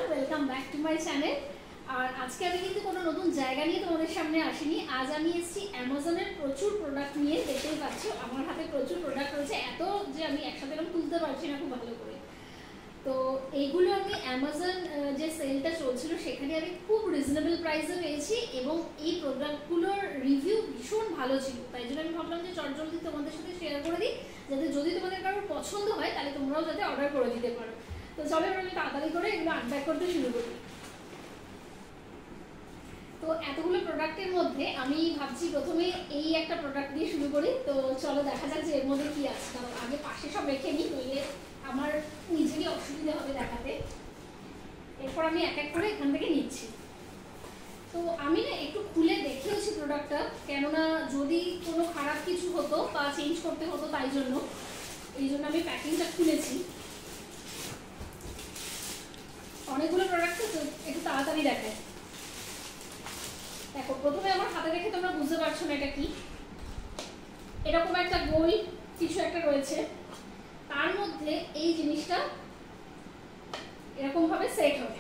Welcome back to my channel. আর আজকে আমি কিন্তু কোনো নতুন জায়গা নিয়ে তোমাদের সামনে আসিনি। আজ আমি এসেছি অ্যামাজনের প্রচুর প্রোডাক্ট নিয়ে। দেখতেই পাচ্ছ আমার হাতে প্রচুর প্রোডাক্ট রয়েছে, এত যে আমি একসাথে এরকম তুলতে পারছি না খুব ভালো করে। তো এইগুলো আমি অ্যামাজন যে সেলটা চলছিল সেখানে আমি খুব রিজনেবল প্রাইসে পেয়েছি এবং এই প্রোডাক্টগুলোর রিভিউ ভীষণ ভালো ছিল। তাই জন্য আমি ভাবলাম যে চটজলদি তোমাদের সাথে শেয়ার করে দিই, যাতে যদি তোমাদের কারোর পছন্দ হয় তাহলে তোমরাও যাতে অর্ডার করে দিতে পারো। তো চলো এবার আমি তাড়াতাড়ি করে এগুলো আনপ্যাক করতে শুরু করি। তো এতগুলো প্রোডাক্টের মধ্যে আমি ভাবছি প্রথমে এই একটা প্রোডাক্ট দিয়ে শুরু করি। তো চলো দেখা যাক যে এর মধ্যে কি আছে। কারণ আগে পাশে সব রেখে নিই, নইলে আমার নিজেরই অসুবিধা হবে দেখাতে। এরপর আমি এক এক করে এখান থেকে নিচ্ছি। তো আমি না একটু খুলে দেখেওছি প্রোডাক্টটা, কেননা যদি কোনো খারাপ কিছু হতো বা চেঞ্জ করতে হতো, তাই জন্য এই জন্য আমি প্যাকিংটা খুলেছি। অনেকগুলো প্রোডাক্ট তো একটু তাড়াতাড়ি দেখায়। দেখো প্রথমে আমার হাতে দেখে তোমরা বুঝতে পারছো না এটা কি। এরকম একটা গোল কিছু একটা রয়েছে, তার মধ্যে এই জিনিসটা এরকম ভাবে সেট হবে।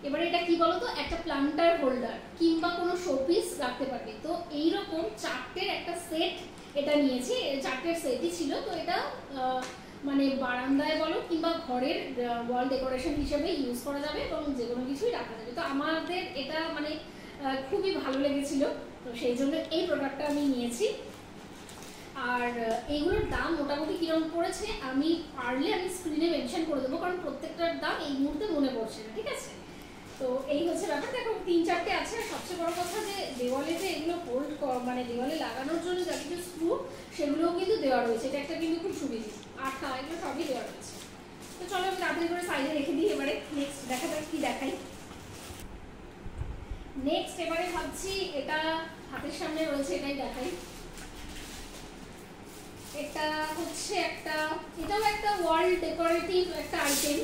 এবারে এটা কি বলতো, একটা প্লান্টার হোল্ডার কিংবা কোনো শোপিস রাখতে পারবে। তো এইরকম চারটের একটা সেট এটা নিয়েছি, চারটের সেটই ছিল। তো এটা মানে বারান্দায় বলো কিংবা ঘরের ওয়াল ডেকোরেশন হিসেবে ইউজ করা যাবে এবং যে কোনো কিছুই রাখা যাবে। তো আমাদের এটা মানে খুবই ভালো লেগেছিল, তো সেই জন্য এই প্রোডাক্টটা আমি নিয়েছি। আর এইগুলোর দাম মোটামুটি কিরকম পড়েছে আমি পারলে আমি স্ক্রিনে মেনশন করে দেবো, কারণ প্রত্যেকটার দাম এই মুহূর্তে মনে পড়ছে না, ঠিক আছে। তো এই হচ্ছে ব্যাপার। দেখো 3-4টে আছে। আর সবচেয়ে বড় কথা যে দেওয়ালে যে এগুলো হোল্ড মানে দেওয়ালে লাগানোর জন্য যা কিছু স্ক্রু সেগুলোও কিন্তু দেওয়া রয়েছে। এটা একটা কিন্তু খুব সুবিধা। আঠা এগুলো সবই দেওয়া রয়েছে। তো চলো আমি তাড়াতাড়ি করে সাইডে রেখে দিই। এবারে নেক্সট দেখা যাক কি দেখাই। নেক্সট এবারে ভাবছি এটা হাতের সামনে রয়েছে, এটাই দেখাই। এটা হচ্ছে এটাও একটা ওয়াল ডেকোরেটিভ একটা আইটেম।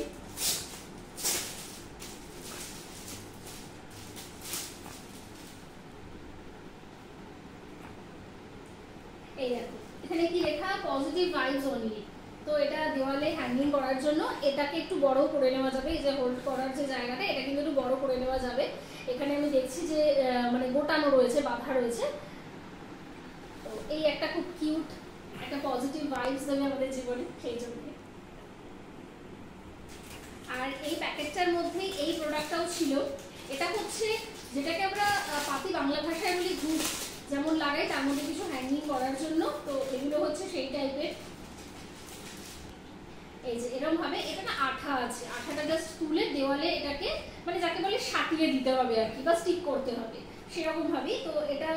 এই দেখো এখানে কি লেখা, পজিটিভ ভাইবস অনলি। তো এটা দেওয়ালে হ্যাঙ্গিং করার জন্য এটাকে একটু বড় করে নেওয়া যাবে। এই যে হোল্ড করার যে জায়গাটা, এটা কিন্তু একটু বড় করে নেওয়া যাবে। এখানে আমি দেখছি যে মানে গোটানো রয়েছে, বাঁধা রয়েছে। তো এই একটা খুব কিউট একটা পজিটিভ ভাইবস দেবে আমাদের জীবনে, সেই জন্য। আর এই প্যাকেটটার মধ্যেই এই প্রোডাক্টটাও ছিল। এটা হচ্ছে যেটাকে আমরা পাতি বাংলা ভাষায় বলি হুক, যেমন লাগাই তার মধ্যে কিছু হ্যাঙ্গিং করার জন্য। তো এগুলো হচ্ছে সেই টাইপের। এই যে এরকম ভাবে এটা না আঠা আছে, আঠাটা জাস্ট তুলে দেওয়ালে এটাকে মানে যাকে বলে সাটিয়ে দিতে হবে আর কি, বা স্টিক করতে হবে সেরকম ভাবেই। তো এটা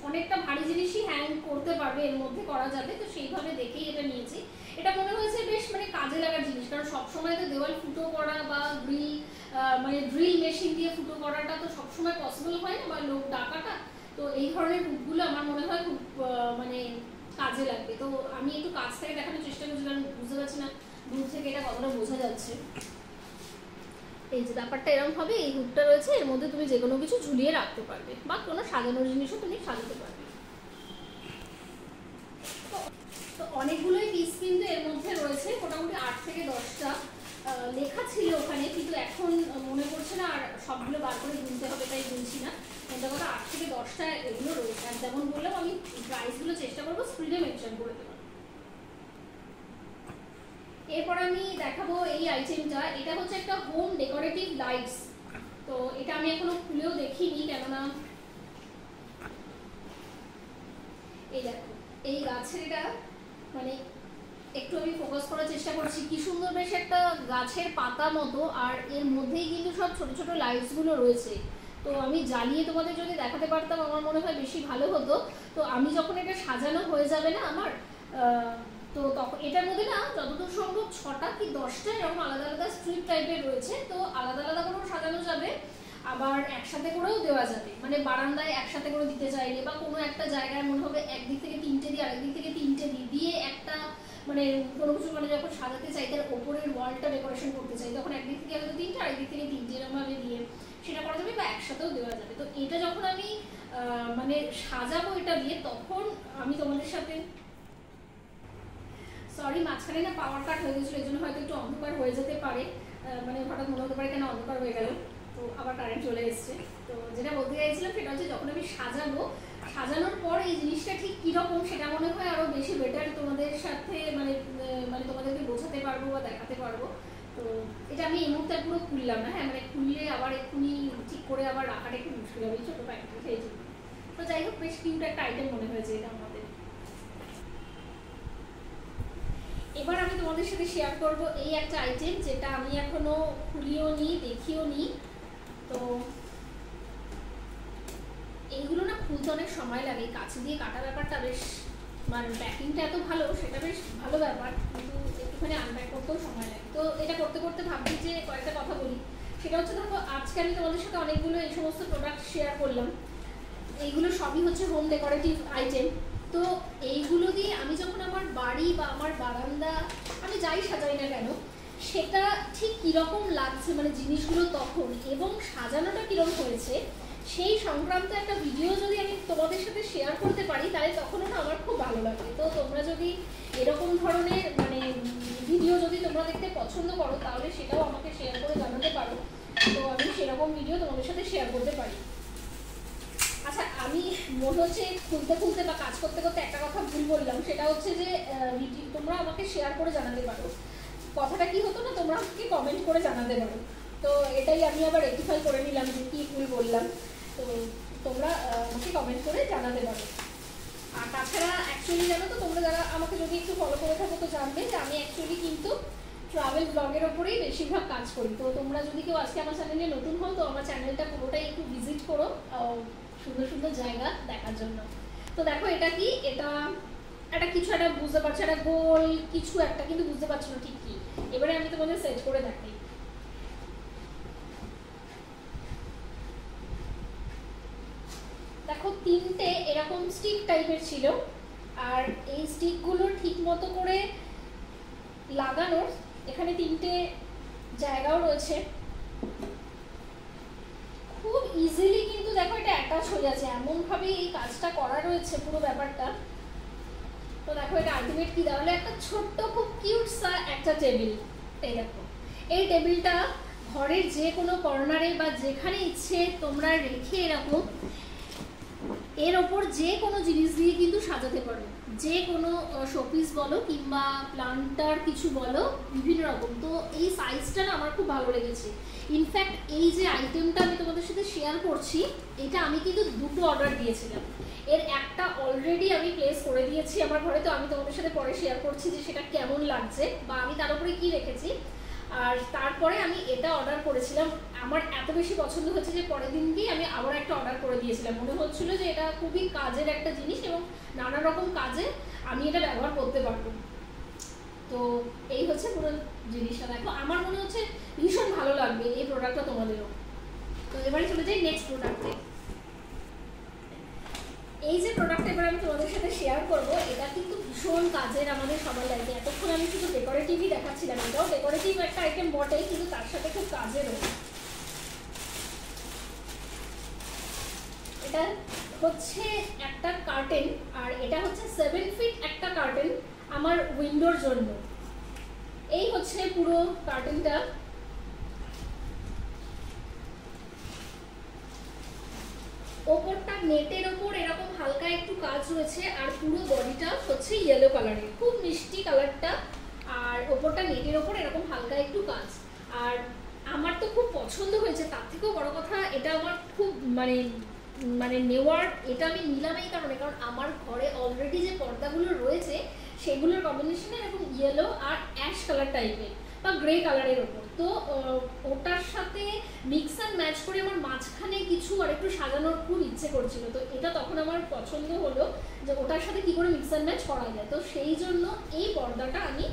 অনেকটা ভারী জিনিসই হ্যাং করতে পারবে, এর মধ্যে করা যাবে। তো সেইভাবে দেখেই এটা নিয়েছি। এটা মনে হয়েছে বেশ মানে কাজে লাগার জিনিস, কারণ সবসময় তো দেওয়াল ফুটো করা বা মানে ড্রিল মেশিন দিয়ে ফুটো করাটা তো সবসময় পসিবল হয় না, বা লোক ডাকাটা। তো এই ধরনের হুকগুলো আমার মনে হয় খুব মানে কাজে লাগবে। তো আমি একটু কাছ থেকে দেখানোর চেষ্টা করছি, কারণ বুঝতে পারছি না দূর থেকে এটা কতটা বোঝা যাচ্ছে। এই যে ব্যাপারটা এরকম হবে, এই হুকটা রয়েছে, এর মধ্যে তুমি যে কোনো কিছু ঝুলিয়ে রাখতে পারবে বা কোনো সাজানোর জিনিসও তুমি সাজাতে পারবে। তো অনেকগুলোই পিস কিন্তু এর মধ্যে রয়েছে, মোটামুটি 8 থেকে 10টা লেখা ছিল ওখানে, কিন্তু এখন মনে পড়ছে না আর সবগুলো বার করে গুনতে হবে, তাই গুনছি না। কিন্তু কথা 8 থেকে 10টা এগুলো রয়েছে। আর যেমন বললাম আমি প্রাইসগুলো চেষ্টা করবো স্ক্রিনে মেনশন করে দেবো। এরপর আমি দেখাবো এই আইটেমটা। এটা হচ্ছে একটা হোম ডেকোরেটিভ লাইটস। তো এটা আমি এখনো খুলেও দেখিনি, কেননা এই দেখো এই গাছের এটা মানে একটু আমি ফোকাস করার চেষ্টা করছি, কি সুন্দর বেশ একটা গাছের পাতা মতো। আর এর মধ্যেই কিন্তু সব ছোট ছোট লাইটসগুলো রয়েছে। তো আমি জ্বালিয়ে তোমাদের যদি দেখাতে পারতাম আমার মনে হয় বেশি ভালো হতো। তো আমি যখন এটা সাজানো হয়ে যাবে না আমার, তো তখন এটার মধ্যে না যতদূর সম্ভব 6টা কি 10টা এরকম আলাদা আলাদা স্ট্রিপ টাইপের রয়েছে। তো আলাদা আলাদা করেও সাজানো যাবে, আবার একসাথে করেও দেওয়া যাবে। মানে বারান্দায় একসাথে করে দিতে চাইলে বা কোনো একটা জায়গায় মনে হবে একদিক থেকে 3টে দিই, আরেক দিক থেকে 3টে দিয়ে একটা মানে কোনো কিছু মানে যখন সাজাতে চাই তার ওপরের ওয়ালটা ডেকোরেশন করতে চাই, তখন একদিক থেকে হয়তো 3টে, আরেকদিক থেকে 3টে এরকমভাবে দিয়ে সেটা করা যাবে, বা একসাথেও দেওয়া যাবে। তো এটা যখন আমি মানে সাজাবো এটা দিয়ে, তখন আমি তোমাদের সাথে সরি মাঝখানে না পাওয়ার কাট হয়ে গেছিলো, এই জন্য হয়তো একটু অন্ধকার হয়ে যেতে পারে। মানে হঠাৎ মনে হতে পারে কেন অন্ধকার হয়ে গেল, তো আবার কারেন্ট চলে এসছে। তো যেটা বলতে চাইছিলাম সেটা হচ্ছে যখন আমি সাজানোর পর এই জিনিসটা ঠিক কীরকম সেটা মনে হয় আরও বেশি বেটার তোমাদের সাথে মানে মানে তোমাদেরকে বোঝাতে পারবো বা দেখাতে পারবো। তো এটা আমি এই মুহূর্তে পুরো খুললাম না, হ্যাঁ, মানে খুললে আবার এক্ষুনি ঠিক করে আবার রাখাটা একটু মুশকিল হবে ছোটো প্যাকেটটা, সেই জন্য। তো যাই হোক, বেশ কিউট একটা আইটেম মনে হয়েছে এটা আমাদের। এবার আমি তোমাদের সাথে শেয়ার করব এই একটা আইটেম যেটা আমি এখনো খুলিও নি, দেখিও নি। তো এইগুলো না খুলতে অনেক সময় লাগে, কাছে দিয়ে কাটা ব্যাপারটা বেশ, মানে প্যাকিংটা এত ভালো সেটা বেশ ভালো ব্যাপার, কিন্তু একটুখানি আনপ্যাক করতেও সময় লাগে। তো এটা করতে করতে ভাবছি যে কয়েকটা কথা বলি। সেটা হচ্ছে দেখো, আজকে আমি তোমাদের সাথে অনেকগুলো এই সমস্ত প্রোডাক্ট শেয়ার করলাম, এইগুলো সবই হচ্ছে হোম ডেকোরেটিভ আইটেম। তো এইগুলো দিয়ে আমি যখন আমার বাড়ি বা আমার বারান্দা আমি যাই সাজাই না কেন সেটা ঠিক কীরকম লাগছে, মানে জিনিসগুলো তখন এবং সাজানোটা কীরকম হয়েছে সেই সংক্রান্ত একটা ভিডিও যদি আমি তোমাদের সাথে শেয়ার করতে পারি তাহলে তখনও না আমার খুব ভালো লাগে। তো তোমরা যদি এরকম ধরনের মানে ভিডিও যদি তোমরা দেখতে পছন্দ করো তাহলে সেটাও আমাকে শেয়ার করে জানাতে পারো, তো আমি সেরকম ভিডিও তোমাদের সাথে শেয়ার করতে পারি। আচ্ছা, আমি মনে হচ্ছে খুলতে খুলতে বা কাজ করতে করতে একটা কথা ভুল বললাম, সেটা হচ্ছে যে তোমরা আমাকে শেয়ার করে জানাতে পারো। কথাটা কি হতো না, তোমরা আমাকে কমেন্ট করে জানাতে পারো। তো এটাই আমি আবার রেক্টিফাই করে নিলাম যে কী ভুল বললাম। তো তোমরা আমাকে কমেন্ট করে জানাতে পারো। আর তাছাড়া অ্যাকচুয়ালি জানো তো, তোমরা যারা আমাকে যদি একটু ফলো করে থাকো তো জানবে যে আমি অ্যাকচুয়ালি কিন্তু ট্রাভেল ব্লগের ওপরেই বেশিরভাগ কাজ করি। তো তোমরা যদি কেউ আজকে আমার চ্যানেলে নতুন হও তো আমার চ্যানেলটা পুরোটাই একটু ভিজিট করো সুন্দর সুন্দর জায়গা দেখার জন্য। তো দেখো এটা কি, এটা একটা কিছু একটা বুঝতে পারছো, একটা গোল কিছু একটা, কিন্তু বুঝতে পারছো না ঠিক কি। এবারে আমি তোমাদের সেট করে দেখাই। দেখো তিনটে এরকম স্টিক টাইপের ছিল, আর এই স্টিকগুলো ঠিক মতো করে লাগানোর এখানে তিনটে জায়গাও রয়েছে, খুব ইজিলি কিন্তু দেখো এটা অ্যাটাচ হয়ে যাচ্ছে, এমনভাবে এই কাজটা করা রয়েছে পুরো ব্যাপারটা। তো দেখো এটা আলটিমেট কি তাহলে একটা ছোট্ট খুব কিউট সা একটা টেবিল। এই দেখো এই টেবিলটা ঘরের যে কোনো কর্নারে বা যেখানে ইচ্ছে তোমরা রেখে এরকম এর ওপর যে কোনো জিনিস দিয়ে কিন্তু সাজাতে পারো, যে কোনো শোপিস বলো কিংবা প্লান্টার কিছু বলো, বিভিন্ন রকম। তো এই সাইজটা না আমার খুব ভালো লেগেছে। ইনফ্যাক্ট এই যে আইটেমটা আমি তোমাদের সাথে শেয়ার করছি এটা আমি কিন্তু দুটো অর্ডার দিয়েছিলাম, এর একটা অলরেডি আমি প্লেস করে দিয়েছি আমার ঘরে। তো আমি তোমাদের সাথে পরে শেয়ার করছি যে সেটা কেমন লাগছে বা আমি তার উপরে কী রেখেছি। আর তারপরে আমি এটা অর্ডার করেছিলাম, আমার এত বেশি পছন্দ হয়েছে যে পরের দিনকেই আমি আবার একটা অর্ডার করে দিয়েছিলাম। মনে হচ্ছিল যে এটা খুবই কাজের একটা জিনিস এবং নানা রকম কাজে আমি এটা ব্যবহার করতে পারবো। তো এই হচ্ছে পুরো জিনিসটা। দেখো আমার মনে হচ্ছে ভীষণ ভালো লাগবে এই প্রোডাক্টটা তোমাদেরও। তো এবারে চলে যাই নেক্সট প্রোডাক্টে। এই যে প্রোডাক্টটা এবার আমি তোমাদের সাথে শেয়ার করবো এটা কিন্তু ভীষণ কাজের আমাদের সবার লাগে। এতক্ষণ আমি শুধু ডেকোরেটিভই দেখাচ্ছিলাম, এটাও ডেকোরেটিভ একটা আইটেম বটে কিন্তু তার সাথে খুব কাজেরও। এটা হচ্ছে একটা কার্টেন, আর এটা হচ্ছে 7 ফিট একটা কার্টেন আমার উইন্ডোর জন্য। এই হচ্ছে পুরো কার্টেনটা। ওপরটা নেটের ওপর এরকম হালকা একটু কাজ রয়েছে আর পুরো বডিটা হচ্ছে ইয়েলো কালারের, খুব মিষ্টি কালারটা, আর ওপরটা নেটের ওপর এরকম হালকা একটু কাজ। আর আমার তো খুব পছন্দ হয়েছে, তার থেকেও বড় কথা এটা আমার খুব মানে নেওয়ার, এটা আমি নিলাম এই কারণে কারণ আমার ঘরে অলরেডি যে পর্দাগুলো রয়েছে সেগুলোর কম্বিনেশনে এরকম ইয়েলো আর অ্যাশ কালার টাইপের বা গ্রে কালারের ওপর। তো ওটার সাথে মিক্স অ্যান্ড ম্যাচ করে আমার মাঝখানে কিছু আর একটু সাজানোর খুব ইচ্ছে করছিল। তো এটা তখন আমার পছন্দ হলো যে ওটার সাথে কী করে মিক্স অ্যান্ড ম্যাচ করা যায়। তো সেই জন্য এই পর্দাটা আমি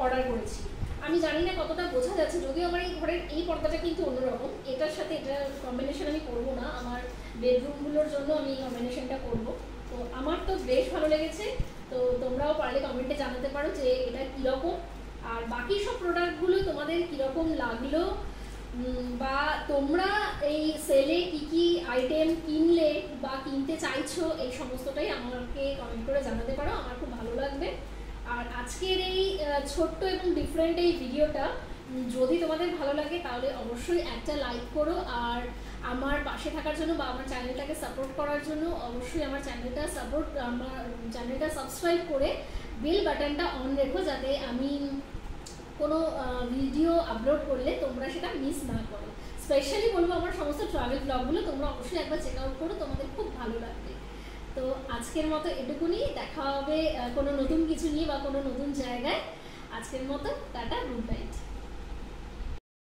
অর্ডার করেছি। আমি জানি না কতটা বোঝা যাচ্ছে, যদিও আমার এই ঘরের এই পর্দাটা কিন্তু অন্যরকম, এটার সাথে এটার কম্বিনেশন আমি করবো না, আমার বেডরুমগুলোর জন্য আমি এই কম্বিনেশনটা করবো। তো আমার তো বেশ ভালো লেগেছে। তো তোমরাও পারলে কমেন্টে জানাতে পারো যে এটা কীরকম, আর বাকি সব প্রোডাক্টগুলো তোমাদের কীরকম লাগলো, বা তোমরা এই সেলে কী কী আইটেম কিনলে বা কিনতে চাইছো এই সমস্তটাই আমাকে কমেন্ট করে জানাতে পারো, আমার খুব ভালো লাগবে। আর আজকের এই ছোট্ট এবং ডিফারেন্ট এই ভিডিওটা যদি তোমাদের অবশ্যই একটা লাইক করো, আর আমার পাশে থাকার জন্য বা আমার চ্যানেলটাকে সাপোর্ট করার জন্য অবশ্যই আমার চ্যানেলটা সাবস্ক্রাইব করে বেল বাটনটা অন রেখো, যাতে আমি কোনো ভিডিও আপলোড করলে তোমরা সেটা মিস না করো। স্পেশালি বলবো আমার সমস্ত ট্রাভেল ব্লগগুলো তোমরা অবশ্যই একবার চেক আউট করো, তোমাদের খুব ভালো লাগবে। তো আজকের মতো এটুকুনি, দেখা হবে কোনো নতুন কিছু নিয়ে বা কোনো নতুন জায়গায়। আজকের মতো টাটা, গুড নাইট।